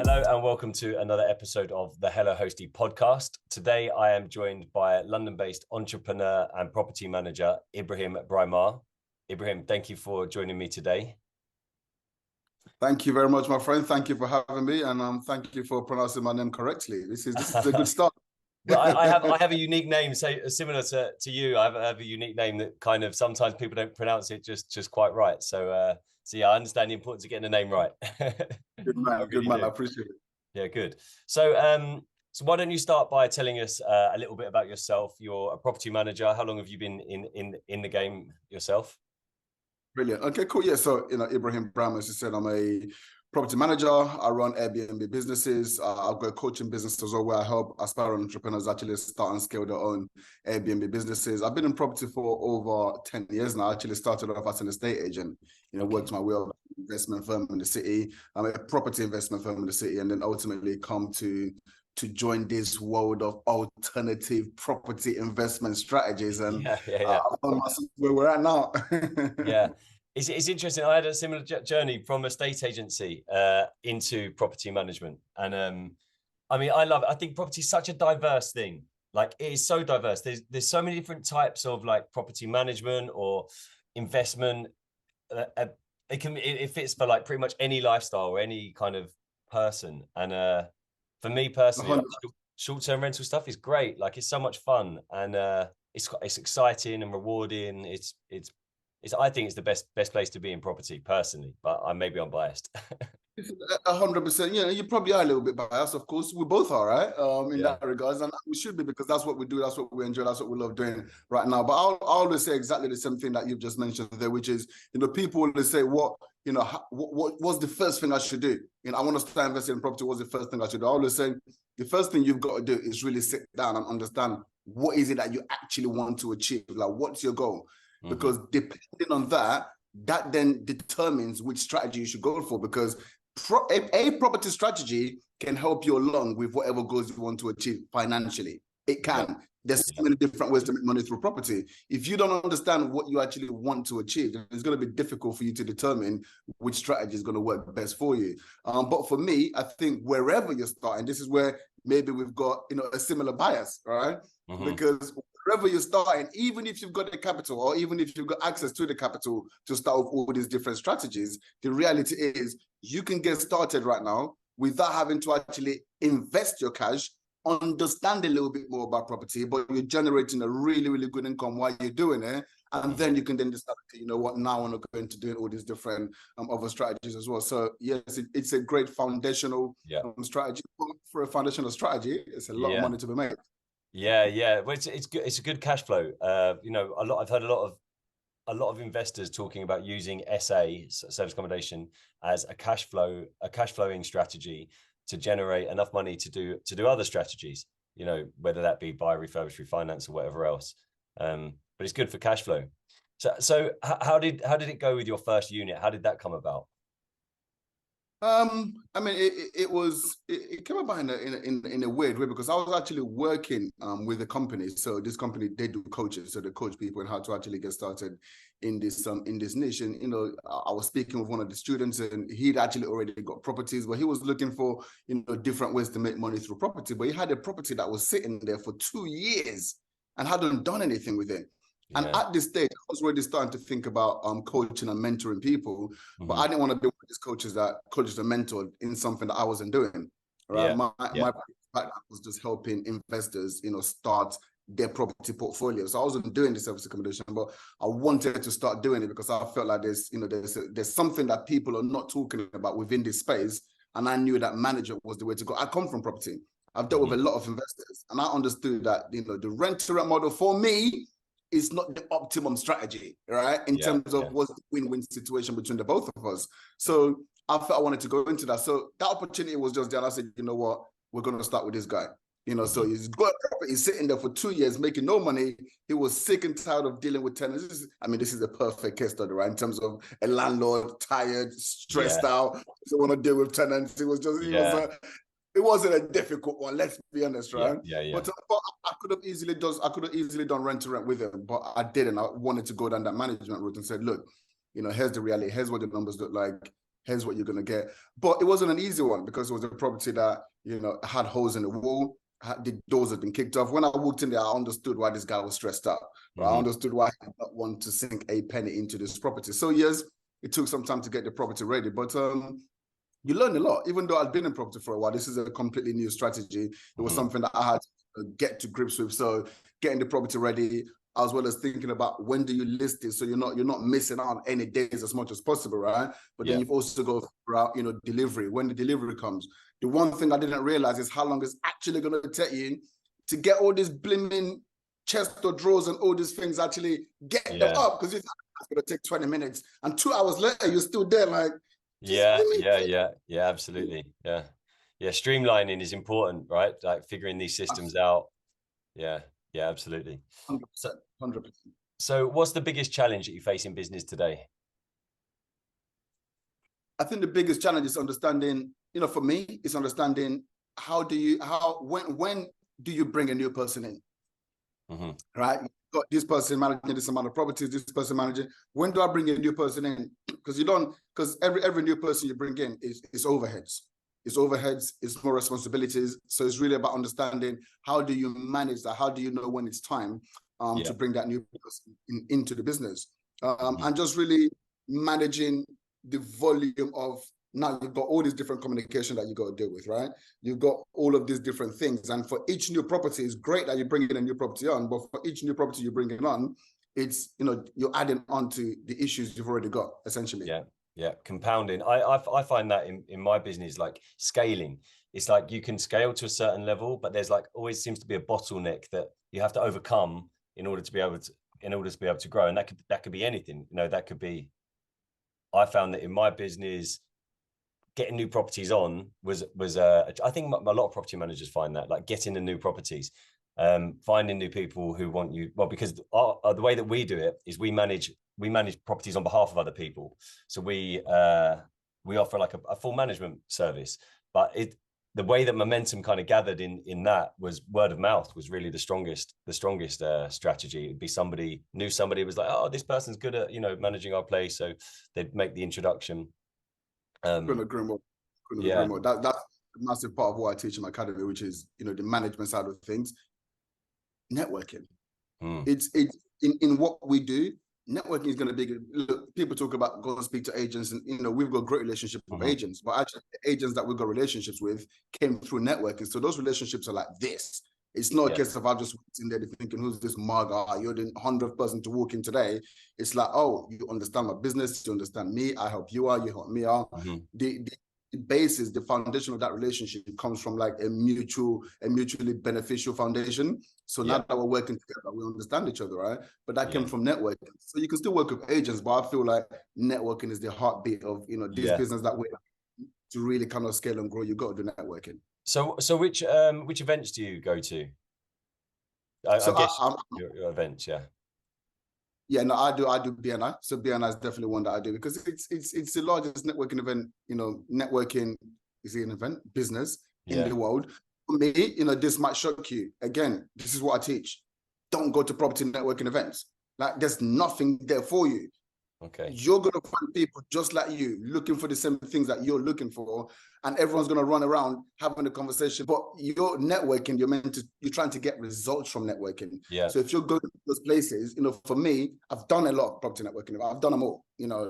Hello and welcome to another episode of the Hello Hosty podcast. Today I am joined by London-based entrepreneur and property manager Ibrahim Braimah. Ibrahim, thank you for joining me today. Thank you very much, my friend. Thank you for having me, and thank you for pronouncing my name correctly. This is a good start. Well, I have a unique name, so similar to you. I have a unique name that kind of sometimes people don't pronounce it just quite right. So yeah, I understand the importance of getting the name right. Good man, good man. I appreciate it. Yeah, good. So why don't you start by telling us a little bit about yourself? You're a property manager. How long have you been in the game yourself? Brilliant. Okay, cool. Yeah, so Ibrahim Braimah, as you said, I'm a property manager. I run Airbnb businesses. I've got a coaching business as well where I help aspiring entrepreneurs actually start and scale their own Airbnb businesses. I've been in property for over 10 years now. I actually started off as an estate agent, worked my way up investment firm in the city. I'm a property investment firm in the city, and then ultimately come to join this world of alternative property investment strategies. And I found myself where we're at now. Yeah. It's interesting. I had a similar journey from a estate agency into property management. And I think property is such a diverse thing. Like, it is so diverse. There's so many different types of like property management or investment. It fits for like pretty much any lifestyle or any kind of person. And for me personally, like, short-term rental stuff is great. Like, it's so much fun, and it's exciting and rewarding. I think it's the best place to be in property personally, but maybe I'm biased. 100%. You probably are a little bit biased. Of course, we both are, right? In that regards, and we should be, because that's what we do, that's what we enjoy, that's what we love doing right now. But I'll always say exactly the same thing that you've just mentioned there, which is, people always say, what's the first thing I should do? I want to start investing in property. What's the first thing I should do? I always say the first thing you've got to do is really sit down and understand what is it that you actually want to achieve. Like, what's your goal? Because depending on that then determines which strategy you should go for, because a property strategy can help you along with whatever goals you want to achieve financially. It can. Yeah. There's so many different ways to make money through property. If you don't understand what you actually want to achieve, it's going to be difficult for you to determine which strategy is going to work best for you. But for me, I think wherever you're starting, this is where maybe we've got a similar bias, right? Because wherever you're starting, even if you've got the capital, or even if you've got access to the capital to start with all these different strategies, the reality is you can get started right now without having to actually invest your cash, understand a little bit more about property, but you're generating a really, really good income while you're doing it. And then you can then decide, now I want to go into doing all these different other strategies as well. So yes, it's a great foundational strategy. For a foundational strategy, it's a lot of money to be made. Yeah. Well, it's good. It's a good cash flow. I've heard a lot of investors talking about using SA, service accommodation, as a cash flowing strategy to generate enough money to do other strategies. Whether that be buy, refurbish, refinance, or whatever else. But it's good for cash flow. So how did it go with your first unit? How did that come about? It came about in a weird way, because I was actually working with a company. So this company, they do coaches, so they coach people on how to actually get started in this niche. And I was speaking with one of the students, and he'd actually already got properties, but he was looking for different ways to make money through property. But he had a property that was sitting there for 2 years and hadn't done anything with it. And at this stage, I was already starting to think about coaching and mentoring people, but I didn't want to be one of these coaches that coaches and mentored in something that I wasn't doing. Right? My background was just helping investors, start their property portfolio. So I wasn't doing the service accommodation, but I wanted to start doing it because I felt like there's something that people are not talking about within this space, and I knew that manager was the way to go. I come from property. I've dealt with a lot of investors, and I understood that the rent-to-rent model for me is not the optimum strategy, right? In terms of what's the win-win situation between the both of us. So I felt I wanted to go into that. So that opportunity was just there, and I said, you know what, we're going to start with this guy. So he's got a property, he's sitting there for 2 years making no money. He was sick and tired of dealing with tenants. This is a perfect case study, right? In terms of a landlord, tired, stressed out, doesn't want to deal with tenants. It was just, it wasn't a difficult one, let's be honest, right? But I could have easily done rent to rent with him, but I didn't. I wanted to go down that management route and said, look, here's the reality. Here's what the numbers look like. here's what you're going to get. But it wasn't an easy one because it was a property that, you know, had holes in the wall. The doors had been kicked off. When I walked in there, I understood why this guy was stressed out. I understood why he did not want to sink a penny into this property. So yes, it took some time to get the property ready, but you learn a lot. Even though I'd been in property for a while, this is a completely new strategy. It was something that I had to get to grips with. So getting the property ready, as well as thinking about when do you list it, so you're not missing out on any days as much as possible, right? But then you've also got to figure out, you know, delivery, when the delivery comes. The one thing I didn't realize is how long it's actually going to take you to get all these blimmin' chest or drawers and all these things actually get them up, because it's going to take 20 minutes, and 2 hours later you're still there like, yeah, absolutely. Yeah, streamlining is important, right? Like figuring these systems out. Yeah, absolutely. 100%. So what's the biggest challenge that you face in business today? I think the biggest challenge is understanding, you know, for me, it's understanding when do you bring a new person in? Right? You've got this person managing this amount of properties, this person managing. When do I bring a new person in? Because every new person you bring in is overheads. It's overheads, it's more responsibilities. So it's really about understanding, how do you manage that? How do you know when it's time to bring that new person into the business? And just really managing the volume of, now you've got all these different communication that you got to deal with, right? You've got all of these different things. And for each new property, it's great that you bring in a new property on, but for each new property you bring it on, it's, you know, you're adding on to the issues you've already got, essentially. Yeah, compounding. I find that in my business, like scaling, it's like you can scale to a certain level, but there's like always seems to be a bottleneck that you have to overcome in order to be able to grow. And that could be anything. You know, that could be, I found that in my business, getting new properties on was I think a lot of property managers find that, like getting the new properties, finding new people who want you, well, because the way that we do it is we manage properties on behalf of other people. So we offer like a full management service, but the way that momentum kind of gathered in that was word of mouth was really the strongest strategy. It'd be somebody was like, oh, this person's good at, you know, managing our place, so they'd make the introduction. Couldn't agree more. That's a massive part of what I teach in my academy, which is, you know, the management side of things. Networking. It's in what we do. Networking is going to be, look, people talk about go and speak to agents, and, you know, we've got great relationships with agents, but actually the agents that we've got relationships with came through networking. So those relationships are like this. It's not a case of I just walked in there thinking, who's this Marga? You're the 100th person to walk in today. It's like, oh, you understand my business, you understand me, I help you out, you help me out. The basis, the foundation of that relationship comes from like a mutually beneficial foundation. So now that we're working together, we understand each other, right? But that came from networking. So you can still work with agents, but I feel like networking is the heartbeat of, you know, this business that way. To really kind of scale and grow, you got to do networking. So which events do you go to? I guess your events, no, I do BNI. So BNI is definitely one that I do, because it's the largest networking event. You know, networking is an event business in the world. For me, you know, this might shock you. Again, this is what I teach. Don't go to property networking events. Like, there's nothing there for you. Okay. You're going to find people just like you looking for the same things that you're looking for, and everyone's going to run around having a conversation. But you're networking, you're trying to get results from networking. So if you're going to those places, you know, for me, I've done a lot of property networking. I've done them all, you know,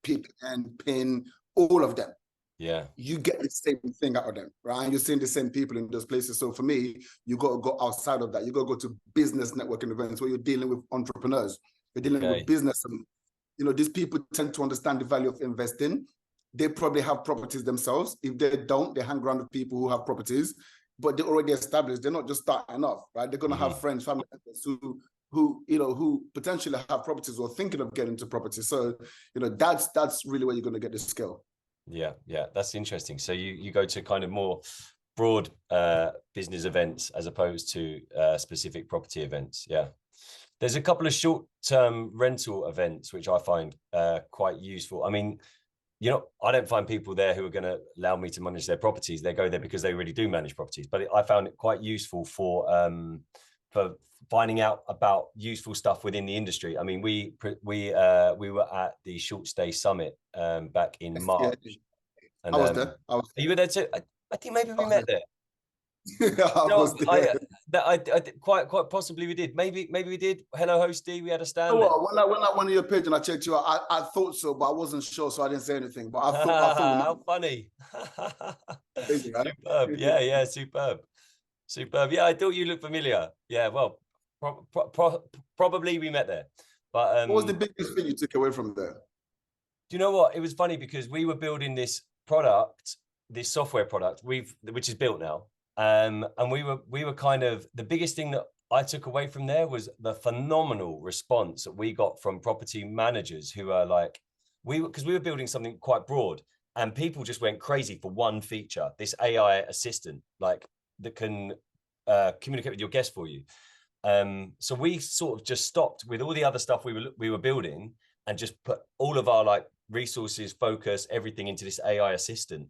PIP and PIN, all of them. You get the same thing out of them, right? And you're seeing the same people in those places. So for me, you got to go outside of that. You got to go to business networking events where you're dealing with entrepreneurs. You're dealing with business. And, you know, these people tend to understand the value of investing. They probably have properties themselves. If they don't, they hang around with people who have properties, but they're already established. They're not just starting off, right? They're going to have friends, family members who potentially have properties or thinking of getting into property. So, you know, that's really where you're going to get the skill. Yeah, that's interesting. So you go to kind of more broad business events as opposed to specific property events. There's a couple of short-term rental events which I find quite useful. I mean, you know, I don't find people there who are going to allow me to manage their properties. They go there because they really do manage properties. But I found it quite useful for for finding out about useful stuff within the industry. I mean, we were at the Short Stay Summit back in March, and I was there. you were there too. I think maybe we met there. I was there. Quite possibly we did. Maybe we did. Hello Hosty, we had a stand. Well, when I went on your page and I checked you out, I thought so, but I wasn't sure, so I didn't say anything. But I thought how funny. Superb. Yeah, superb. Yeah, I thought you looked familiar. Yeah, well, probably we met there. But what was the biggest thing you took away from there? Do you know what? It was funny because we were building this product, this software product, which is built now. And we were kind of, the biggest thing that I took away from there was the phenomenal response that we got from property managers who are like, because we were building something quite broad, and people just went crazy for one feature, this AI assistant, like that can communicate with your guests for you. So we sort of just stopped with all the other stuff we were building and just put all of our like resources, focus, everything into this AI assistant.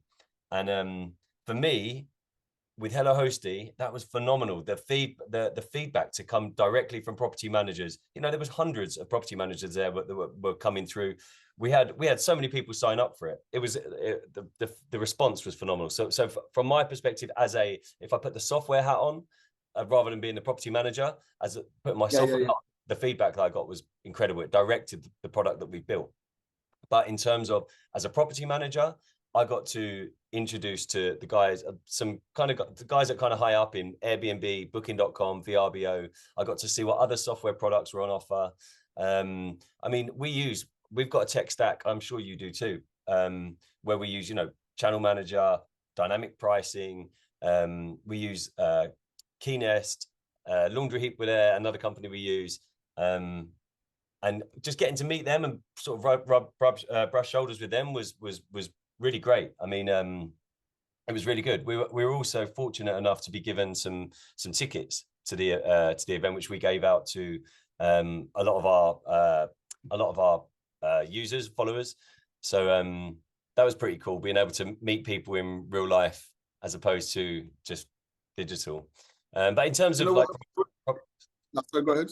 And for me, with Hello Hosty, that was phenomenal. The feedback to come directly from property managers. You know, there was hundreds of property managers there that were coming through. We had so many people sign up for it. It was the response was phenomenal. So from my perspective, if I put the software hat on, rather than being the property manager, put my software hat on, the feedback that I got was incredible. It directed the product that we built. But in terms of as a property manager, I got to introduce to the guys, the guys that kind of high up in Airbnb, Booking.com, VRBO. I got to see what other software products were on offer. I mean, we've got a tech stack, I'm sure you do too, where we use, Channel Manager, dynamic pricing. We use Keynest, Laundry Heap with another company we use. And just getting to meet them and sort of brush shoulders with them was really great. I mean, it was really good. We were also fortunate enough to be given some tickets to the event, which we gave out to a lot of our users, followers. So that was pretty cool, being able to meet people in real life as opposed to just digital. But in terms of like, go ahead.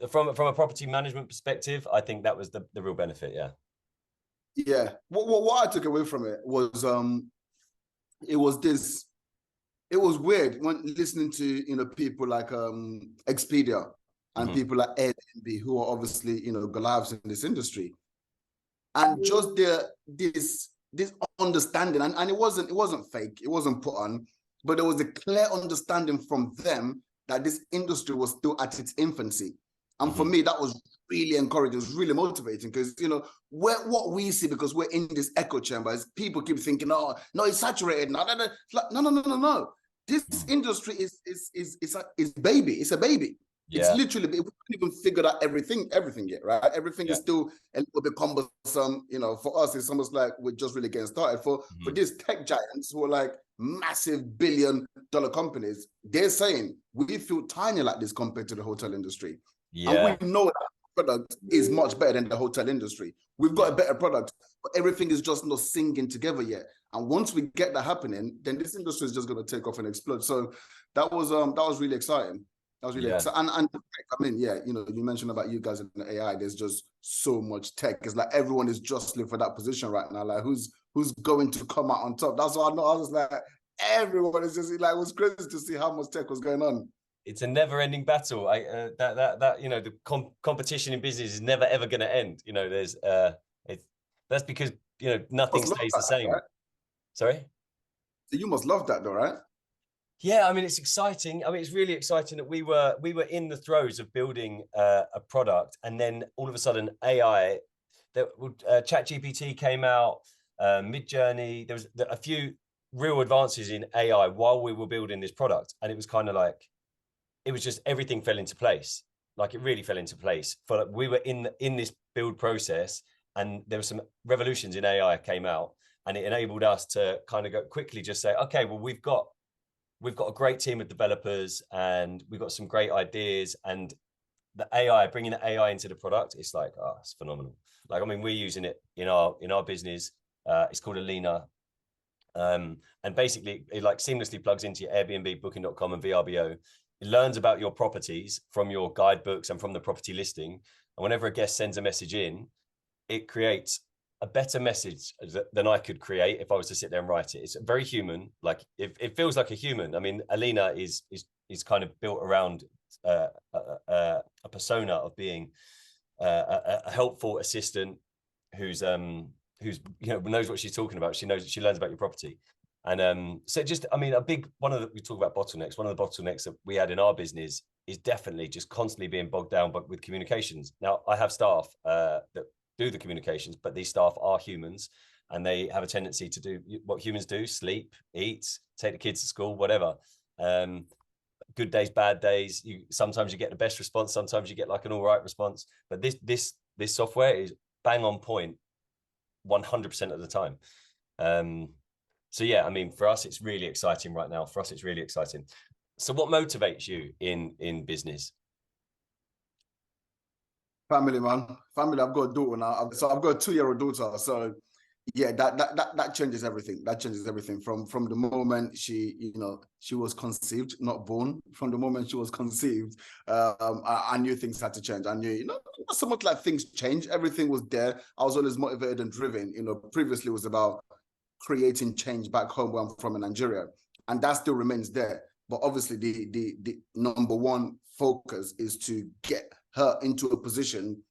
From a property management perspective, I think that was the real benefit. Yeah. Yeah. What I took away from it was it was weird when listening to people like Expedia and people like Airbnb, who are obviously Goliaths in this industry, and just this understanding, and it wasn't fake, it wasn't put on, but there was a clear understanding from them that this industry was still at its infancy. And for me, that was really encouraging. It was really motivating because, what we see, because we're in this echo chamber, is people keep thinking, oh, no, it's saturated. No. No. This industry is baby. It's a baby. Yeah. It's literally, we haven't even figured out everything yet, right? Everything is still a little bit cumbersome. For us, it's almost like we're just really getting started. For these tech giants who are like massive billion-dollar companies, they're saying, we feel tiny like this compared to the hotel industry. Yeah. And we know that product is much better than the hotel industry. We've got a better product, but everything is just not singing together yet. And once we get that happening, then this industry is just going to take off and explode. So that was really exciting. That was really exciting. And I mean, you mentioned about you guys in the AI. There's just so much tech. It's like everyone is jostling for that position right now. Like who's going to come out on top? That's why I was like, everyone is just like, it was crazy to see how much tech was going on. It's a never-ending battle. The competition in business is never ever going to end. There's that's because nothing stays the same. Right? Sorry. So you must love that, though, right? Yeah, I mean, it's exciting. I mean, it's really exciting that we were in the throes of building a product, and then all of a sudden, AI, ChatGPT came out, Midjourney. There was a few real advances in AI while we were building this product, and it was kind of like, it was just everything fell into place. Like it really fell into place. We were in this build process, and there were some revolutions in AI came out, and it enabled us to kind of go quickly, just say, okay, well, we've got a great team of developers, and we've got some great ideas, and the AI, bringing the AI into the product, it's like, oh, it's phenomenal. Like, I mean, we're using it in our business. It's called Alina. And basically it like seamlessly plugs into your Airbnb, Booking.com and VRBO. it learns about your properties from your guidebooks and from the property listing. And whenever a guest sends a message in, it creates a better message than I could create if I was to sit there and write it. It's very human. Like it feels like a human. I mean, Alina is kind of built around a persona of being a helpful assistant who's knows what she's talking about. She learns about your property. And so just, I mean, we talk about bottlenecks. One of the bottlenecks that we had in our business is definitely just constantly being bogged down with communications. Now, I have staff that do the communications, but these staff are humans and they have a tendency to do what humans do: sleep, eat, take the kids to school, whatever. Good days, bad days. Sometimes you get the best response, sometimes you get like an all right response. But this software is bang on point 100% of the time. So yeah, I mean, for us, it's really exciting right now. For us, it's really exciting. So what motivates you in business? Family, man. Family. I've got a daughter now. So I've got a 2-year-old daughter. So yeah, that changes everything. That changes everything from the moment she was conceived, not born. From the moment she was conceived, I knew things had to change. I knew, not so much like things change. Everything was there. I was always motivated and driven. Previously it was about creating change back home where I'm from in Nigeria, and that still remains there. But obviously, the number one focus is to get her into a position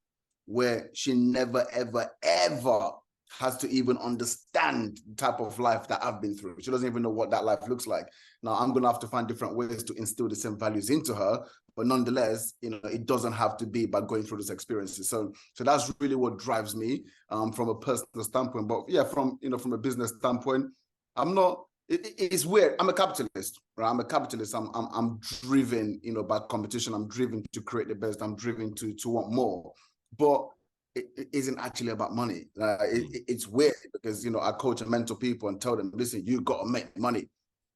where she never, ever, ever has to even understand the type of life that I've been through. She doesn't even know what that life looks like. Now, I'm going to have to find different ways to instill the same values into her, but nonetheless, it doesn't have to be by going through these experiences. So that's really what drives me from a personal standpoint. But yeah, from a business standpoint, I'm not. It's weird. I'm a capitalist, right? I'm a capitalist. I'm driven, by competition. I'm driven to create the best. I'm driven to want more. But it isn't actually about money. It's weird because, I coach and mentor people and tell them, listen, you got to make money,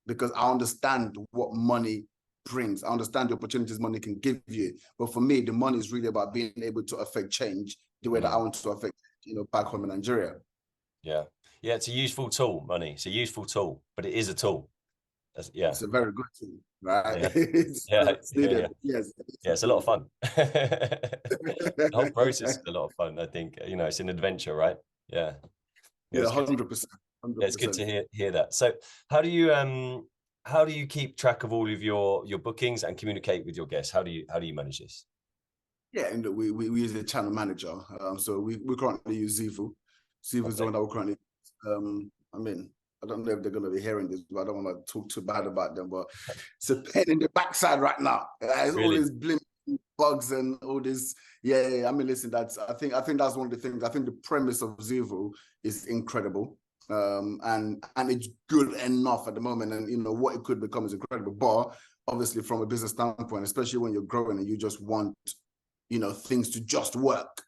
because I understand what money brings. I understand the opportunities money can give you. But for me, the money is really about being able to affect change the way that I want to affect, back home in Nigeria. Yeah. Yeah, it's a useful tool, money. It's a useful tool, but it is a tool. Yeah. It's a very good tool, right? Yeah. It's needed. Yes. Yeah, it's a lot of fun. The whole process is a lot of fun. I think, it's an adventure, right? Yeah. Yeah, 100%. Yeah, it's good to hear that. So how do you keep track of all of your bookings and communicate with your guests? How do you manage this? Yeah, and we use a channel manager. So we currently use Zivu. Zivu is the one that we currently I mean, I don't know if they're going to be hearing this, but I don't want to talk too bad about them. But it's a pain in the backside right now. It's really? All these blimp bugs and all this. Yeah. I mean, listen, I think that's one of the things. I think the premise of Zivu is incredible, and it's good enough at the moment. And what it could become is incredible. But obviously, from a business standpoint, especially when you're growing and you just want things to just work,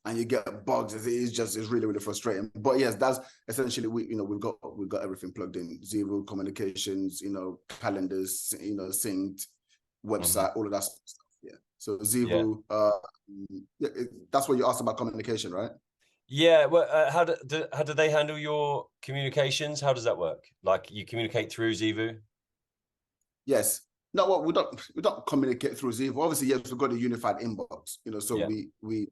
and you get bugs, it's really, really frustrating. But yes, that's essentially we've got everything plugged in: Zero, communications, calendars, synced, website, all of that stuff. Yeah. So Zero, that's what you asked about communication, right? Yeah. Well, how do they handle your communications? How does that work? Like, you communicate through Zivu? Yes. No, well, we don't communicate through Zivu. Obviously, yes, we've got a unified inbox, so we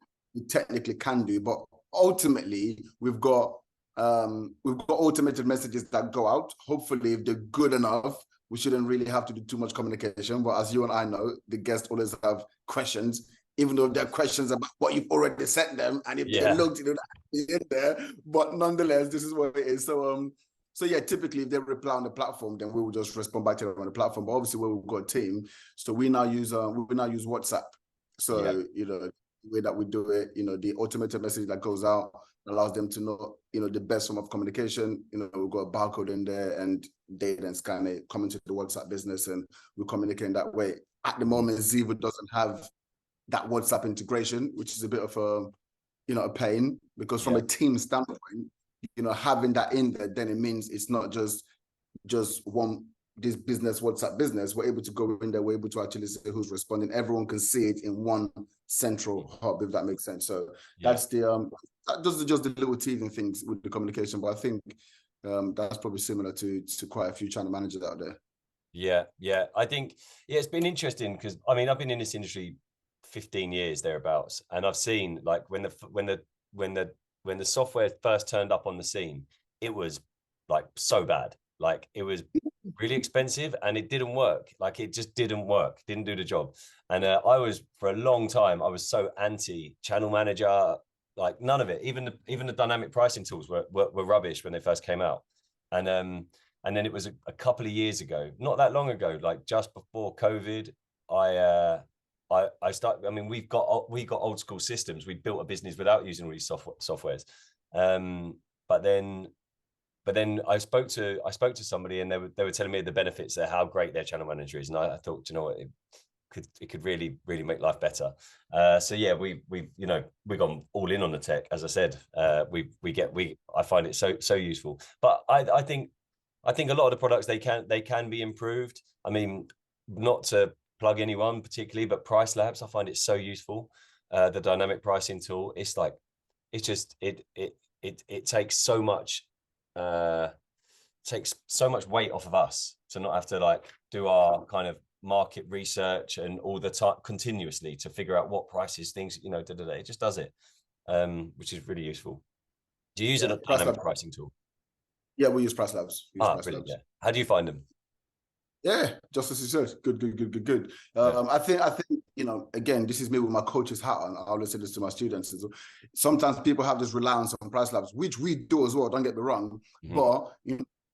technically can do, but ultimately we've got automated messages that go out. Hopefully, if they're good enough, we shouldn't really have to do too much communication. But as you and I know, the guests always have questions, even though they're questions about what you've already sent them, and if they looked in there. But nonetheless, this is what it is. So yeah, typically if they reply on the platform, then we will just respond back to them on the platform. But obviously, we've got a team, so we now use WhatsApp. So the way that we do it, the automated message that goes out allows them to know, the best form of communication. We've got a barcode in there, and they then scan it, come into the WhatsApp business, and we communicate in that way. At the moment, Zivu doesn't have that WhatsApp integration, which is a bit of a pain, because from a team standpoint, having that in there, then it means it's not just this business WhatsApp business. We're able to go in there, we're able to actually say who's responding. Everyone can see it in one central hub, if that makes sense. So that's those are just the little teething things with the communication. But I think that's probably similar to quite a few channel managers out there. Yeah, yeah. I think, yeah, it's been interesting because I mean, I've been in this industry 15 years thereabouts, and I've seen like when the software first turned up on the scene, it was like so bad. Like it was really expensive and it didn't work. Like it just didn't work, didn't do the job. And I was, for a long time, I was so anti channel manager, like none of it. Even the dynamic pricing tools were rubbish when they first came out. And then it was a couple of years ago, not that long ago, like just before COVID, I I started. I mean, we got old school systems. We built a business without using all these softwares. But then I spoke to somebody, and they were telling me the benefits of how great their channel manager is, and I thought, you know what, it could really make life better. So yeah, we've we've gone all in on the tech. As I said, I find it so useful. But I think a lot of the products, they can be improved. I mean, not to plug anyone particularly, but Price Labs, I find it so useful. The dynamic pricing tool, it's like, it's just it takes so much weight off of us to not have to like do our kind of market research and all the time continuously to figure out what prices things, it just does it, which is really useful. Do you use a dynamic pricing tool? Yeah, we use Price Labs. Brilliant. Yeah. How do you find them? Yeah, just as you said, good. Yeah. I think, again, this is me with my coach's hat on. I always say this to my students. Sometimes people have this reliance on Price Labs, which we do as well. Don't get me wrong, but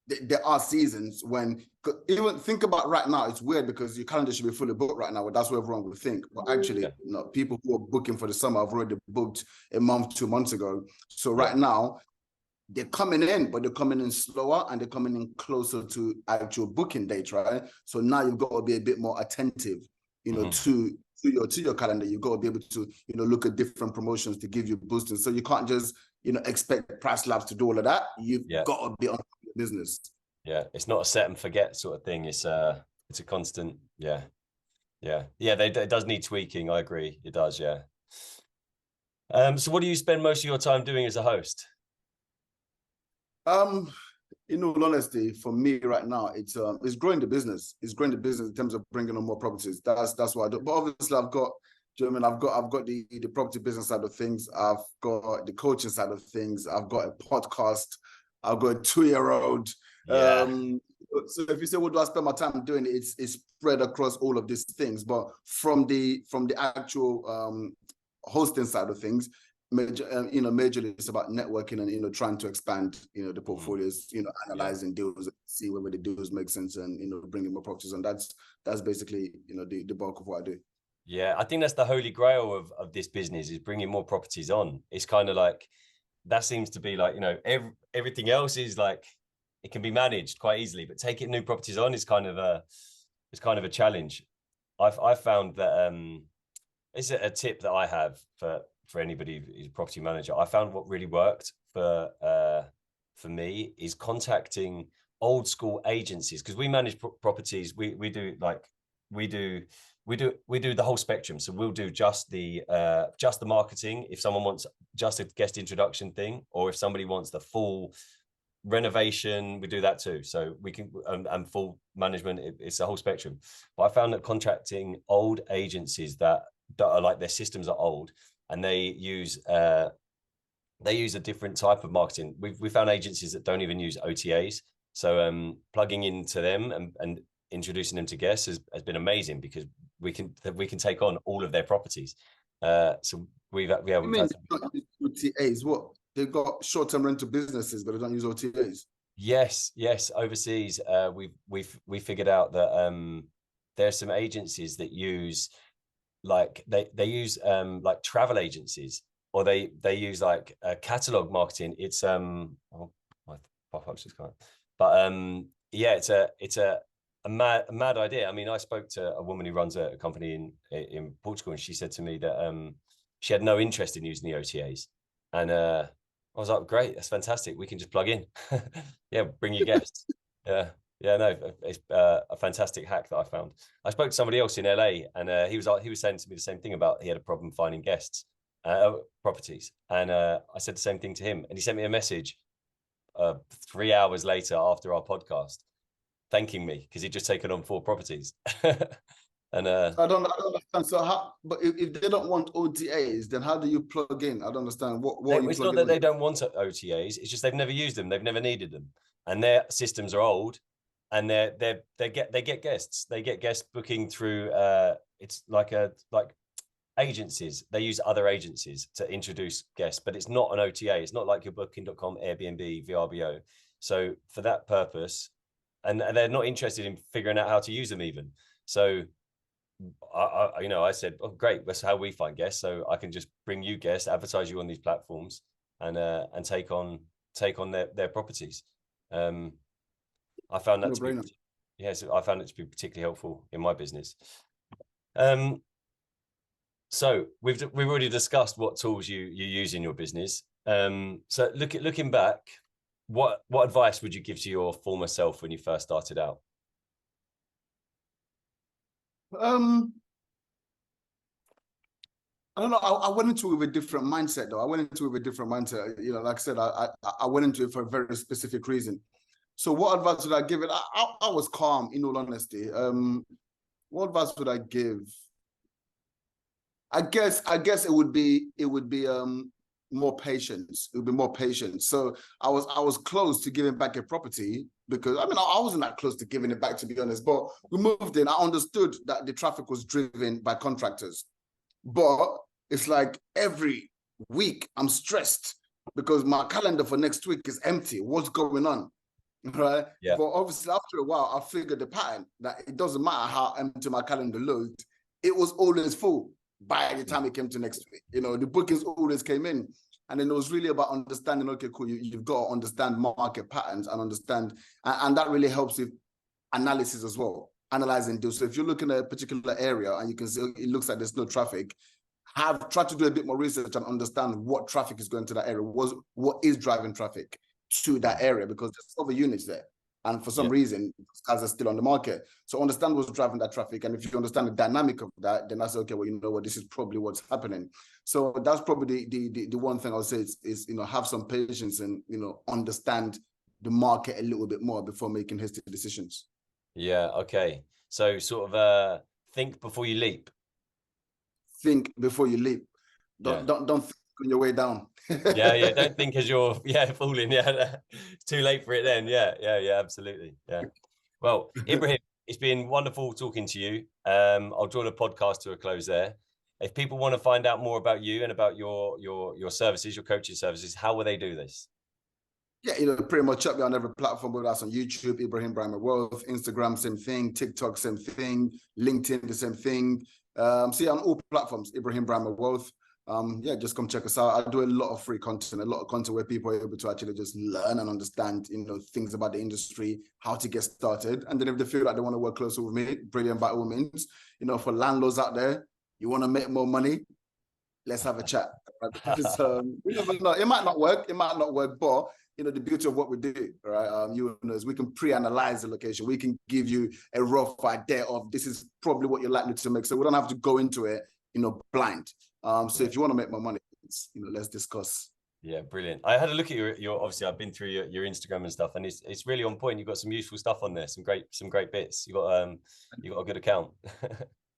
there are seasons when, even think about right now, it's weird because your calendar should be fully booked right now, but that's what everyone would think. But actually, people who are booking for the summer have already booked a month, 2 months ago. So right now, they're coming in, but they're coming in slower and they're coming in closer to actual booking dates, right? So now you've got to be a bit more attentive, to your calendar. You've got to be able to, look at different promotions to give you boosting. So you can't just, expect Price Labs to do all of that. You've got to be on your business. Yeah, it's not a set and forget sort of thing. It's a constant. Yeah. It does need tweaking. I agree. It does. Yeah. So what do you spend most of your time doing as a host? In all honesty, for me right now, it's growing the business. It's growing the business in terms of bringing on more properties. That's what I do. But obviously, I've got the property business side of things. I've got the coaching side of things. I've got a podcast. I've got a 2-year-old. Yeah. So if you say, what do I spend my time doing? It's spread across all of these things. But from the actual hosting side of things, majorly it's about networking and trying to expand the portfolios, analyzing deals, see whether the deals make sense, and bringing more properties. And that's basically the bulk of what I do. Yeah, I think that's the holy grail of this business, is bringing more properties on. It's kind of like, that seems to be like, everything else is like, it can be managed quite easily, but taking new properties on is kind of a challenge. I've found that it's a tip that I have for anybody who's a property manager. I found what really worked for me is contacting old school agencies, because we manage properties. We do the whole spectrum. So we'll do just the marketing if someone wants just a guest introduction thing, or if somebody wants the full renovation, we do that too. So we can, and full management, it's a whole spectrum. But I found that contracting old agencies that are like, their systems are old, and they use a different type of marketing. We found agencies that don't even use OTAs. So plugging into them and introducing them to guests has been amazing, because we can take on all of their properties. So we've had OTAs. What, they've got short-term rental businesses, but they don't use OTAs. Yes. Overseas, we figured out that there's some agencies that use, like they use like travel agencies, or they use like catalog marketing. It's my pop-ups just can't. But yeah, it's a mad idea. I mean, I spoke to a woman who runs a company in Portugal, and she said to me that she had no interest in using the OTAs, and I was like, great, that's fantastic. We can just plug in. Yeah, bring your guests. Yeah, no, it's a fantastic hack that I found. I spoke to somebody else in LA, and he was saying to me the same thing about, he had a problem finding guests, properties, and I said the same thing to him, and he sent me a message 3 hours later after our podcast. thanking me because he'd just taken on 4 properties. And I don't understand. So how? But if they don't want OTAs, then how do you plug in? I don't understand. What are you it's not plugging that they in? don't want OTAs. It's just they've never used them. They've never needed them, and their systems are old. And they get guests. They get guest booking through. It's like agencies. They use other agencies to introduce guests, but it's not an OTA. It's not like your Booking.com, Airbnb, VRBO. So for that purpose, and they're not interested in figuring out how to use them even. So I said, oh, great, that's how we find guests. So I can just bring you guests, advertise you on these platforms, and take on their properties. I found that No to be, brainer. yes, I found it to be particularly helpful in my business. So we've already discussed what tools you use in your business. So looking back, what advice would you give to your former self when you first started out? I don't know. I went into it with a different mindset, though. I went into it with a different mindset. You know, like I said, I went into it for a very specific reason. So, what advice would I give it? I was calm, in all honesty. What advice would I give? I guess it would be more patience. It would be more patience. So I was close to giving back a property because I mean I wasn't that close to giving it back, to be honest. But we moved in. I understood that the traffic was driven by contractors, but it's like every week I'm stressed because my calendar for next week is empty. What's going on? Right. Yeah. But obviously, after a while, I figured the pattern that it doesn't matter how empty my calendar looked, it was always full by the time it came to next week. You know, the bookings always came in. And then it was really about understanding, okay, cool, you've got to understand market patterns and understand, and that really helps with analysis as well, analyzing deals. So if you're looking at a particular area and you can see it looks like there's no traffic, try to do a bit more research and understand what traffic is going to that area, what is driving traffic to that area, because there's other units there. And for some reason, cars are still on the market. So understand what's driving that traffic. And if you understand the dynamic of that, then that's okay. Well, you know what, this is probably what's happening. So that's probably the one thing I would say is have some patience and, understand the market a little bit more before making hasty decisions. Yeah. Okay. So sort of think before you leap. Think before you leap. Don't think on your way down. yeah. Don't think as you're falling. Yeah. It's too late for it then. Yeah. Absolutely. Yeah. Well, Ibrahim, it's been wonderful talking to you. I'll draw the podcast to a close there. If people want to find out more about you and about your services, your coaching services, how will they do this? Yeah, pretty much check me on every platform, whether that's on YouTube, Ibrahim Braimah Wealth, Instagram, same thing, TikTok, same thing, LinkedIn, the same thing. See, on all platforms, Ibrahim Braimah Wealth. Just come check us out. I do a lot of free content, a lot of content where people are able to actually just learn and understand, things about the industry, how to get started. And then if they feel like they want to work closer with me, brilliant, by all means. For landlords out there, you want to make more money, let's have a chat. Because we never know. It might not work, but the beauty of what we do, right? Is we can pre-analyze the location. We can give you a rough idea of this is probably what you're likely to make. So we don't have to go into it, blind. So if you want to make more money, let's discuss. Yeah, brilliant. I had a look at your obviously I've been through your Instagram and stuff, and it's really on point. You've got some useful stuff on there, some great bits. You got a good account.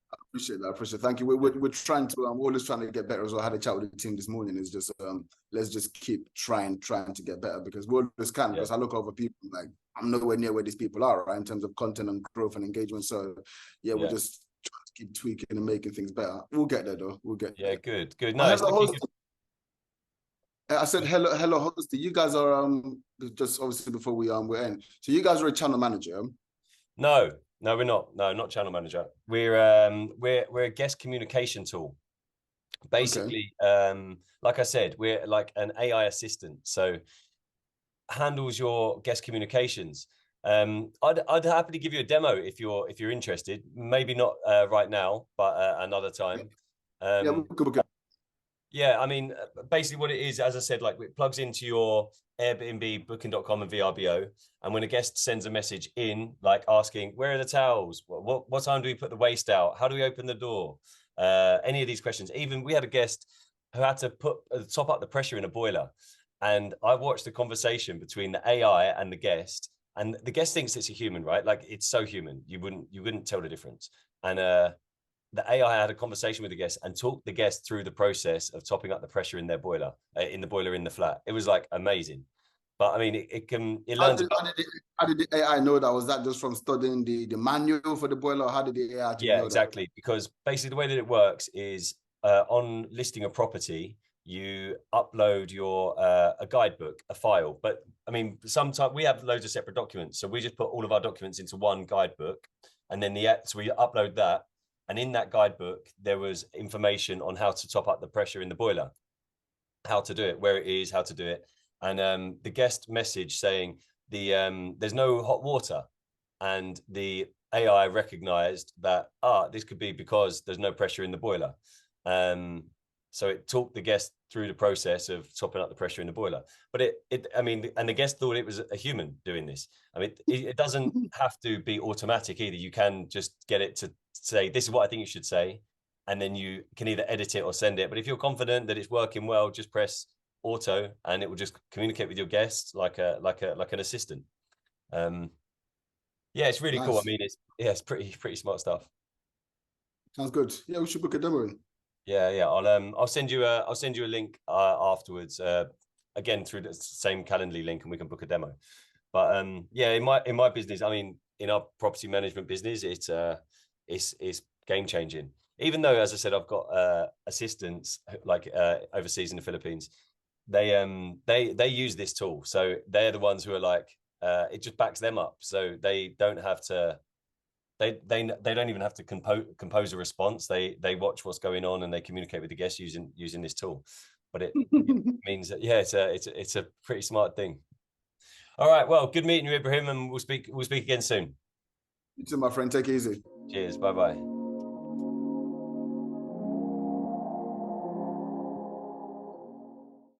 I appreciate that. Thank you. We're trying to. I'm always trying to get better as well. I had a chat with the team this morning. It's just let's just keep trying to get better, because we always can. Because I look over people like I'm nowhere near where these people are, right, in terms of content and growth and engagement. So we're just trying to keep tweaking and making things better. We'll get there though. We'll get there. Good. No, it's looking good. I said hello Hosty. You guys are just obviously before we end. So you guys are a channel manager. No, we're not. No, not channel manager. We're a guest communication tool. Basically, like I said, we're like an AI assistant. So handles your guest communications. I'd happily give you a demo if you're interested. Maybe not right now, but another time. Yeah, I mean, basically what it is, as I said, like it plugs into your Airbnb, Booking.com and VRBO. And when a guest sends a message in, like asking, where are the towels? What time do we put the waste out? How do we open the door? Any of these questions. Even we had a guest who had to top up the pressure in a boiler. And I watched the conversation between the AI and the guest. and the guest thinks it's a human, right? Like it's so human, you wouldn't tell the difference. And the AI had a conversation with the guest and talked the guest through the process of topping up the pressure in their boiler, in the flat. It was like amazing. But I mean, it learns. How did the AI know that? Was that just from studying the manual for the boiler, or how did the AI actually know that? Exactly. Because basically the way that it works is on listing a property, you upload your a guidebook, a file. But I mean, sometimes we have loads of separate documents, so we just put all of our documents into one guidebook, and then so we upload that. And in that guidebook, there was information on how to top up the pressure in the boiler, how to do it, where it is, how to do it. And the guest message saying there's no hot water, and the AI recognized that this could be because there's no pressure in the boiler. So it talked the guest through the process of topping up the pressure in the boiler. But I mean, and the guest thought it was a human doing this. I mean, it doesn't have to be automatic either. You can just get it to say, this is what I think you should say. And then you can either edit it or send it. But if you're confident that it's working well, just press auto and it will just communicate with your guests like an assistant. Yeah, it's really cool. I mean, it's pretty smart stuff. Sounds good. Yeah, we should book a demo in. Yeah. I'll send you a link afterwards. Again through the same Calendly link, and we can book a demo. But yeah, in my business, I mean, in our property management business, it's game changing. Even though, as I said, I've got assistants like overseas in the Philippines. They use this tool, so they're the ones who are like, it just backs them up, so they don't have to. They don't even have to compose a response. They watch what's going on and they communicate with the guests using this tool. But it means that it's a pretty smart thing. All right, well, good meeting you, Ibrahim, and we'll speak again soon. You too, my friend. Take it easy. Cheers. Bye.